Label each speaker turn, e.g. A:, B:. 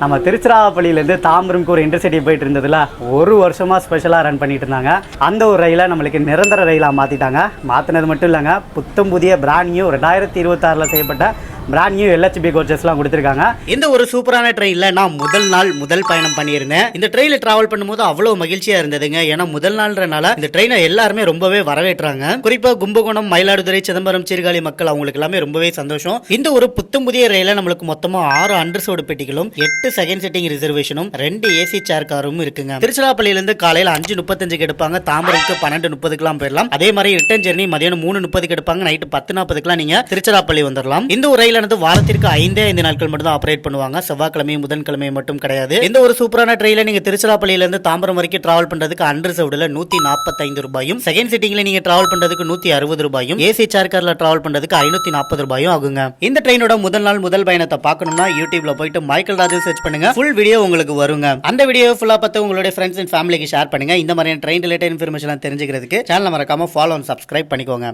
A: நம்ம திருச்சிராப்பள்ளியிலேருந்து தாம்பரம்க்கு ஒரு இன்டர்சிட்டி போயிட்டு இருந்ததுல ஒரு வருஷமாக ஸ்பெஷலாக ரன் பண்ணிட்டு இருந்தாங்க. அந்த ஒரு ரயிலை நம்மளுக்கு நிரந்தர ரயிலாக மாற்றிட்டாங்க. மாற்றினது மட்டும் இல்லைங்க, புத்தம் புதிய பிராண்ட் நியூ 2026 செய்யப்பட்ட பிராண்ட் நியூ LHB கோச்சஸ்லாம் கொடுத்துருக்காங்க. இந்த ஒரு சூப்பரான ட்ரெயினில் நான் முதல் பயணம் பண்ணியிருந்தேன். இந்த ட்ரெயினில் டிராவல் பண்ணும்போது அவ்வளோ மகிழ்ச்சியாக இருந்ததுங்க. ஏன்னா முதல் நாள்ன்றனால இந்த ட்ரெயினை எல்லாருமே ரொம்பவே வரவேற்றாங்க. குறிப்பாக கும்பகோணம், மயிலாடுதுறை, சிதம்பரம், சீர்காழி மக்கள் அவங்களுக்கு எல்லாமே ரொம்பவே சந்தோஷம். இந்த ஒரு புத்தம் புதிய ரயில நம்மளுக்கு மொத்தமாக 6 அண்டர்சோடு பெட்டிகளும் 8 செகண்ட் சிட்டிங் ரிசர்வேஷனும் 2 ஏசி சேர் காரும் இருக்குங்க. திருச்சிராப்பள்ளியிலிருந்து காலையில் 5:35 எடுப்பாங்க, தாம்பரம்க்கு 12:30 போயிடலாம். அதே மாதிரி ரிட்டர்ன் ஜெர்னி மதியானம் 3:30 எடுப்பாங்க, நைட்டு 10:40 நீங்க திருச்சிராப்பள்ளி வந்துடலாம். இந்த ஒரு ரயில் வாரத்திற்கு 5 நாட்கள் மட்டும் தான் ஆபரேட் பண்ணுவாங்க. செவ்வாய்க்கிழமையும் புதன்கிழமையும் மட்டும் கிடையாது. இந்த ஒரு சூப்பரான ட்ரெயில நீங்க திருச்சிராப்பள்ளியில இருந்து தாம்பரம் வரைக்கும் டிராவல் பண்றதுக்கு அண்டர்சவுட்ல 145 ரூபாயும், செகண்ட் சிட்டிங்ல நீங்க டிராவல் பண்றதுக்கு 160 ரூபாயும், ஏசி சேர் கார்ல டிராவல் பண்றதுக்கு 540 ரூபாயும் ஆகுங்க. இந்த ட்ரெயினோட முதல் பயணத்தை பார்க்கணும்னா யூடியூப்ல போயிட்டு மைக்கேல் ராஜு சர்ச் பண்ணுங்க, ஃபுல் வீடியோ உங்களுக்கு வருங்க. அந்த வீடியோ ஃபுல்லா பார்த்து உங்களுடைய ஃப்ரெண்ட்ஸ் அண்ட் ஃபேமிலிக்கு ஷேர் பண்ணுங்க. இந்த மாதிரியான ட்ரெயின் ரிலேட்டட் இன்ஃபர்மேஷன் தெரிஞ்சுக்கிறதுக்கு சேனலை மறக்காம ஃபாலோ அண்ட் சப்ஸ்கிரைப் பண்ணிக்கோங்க.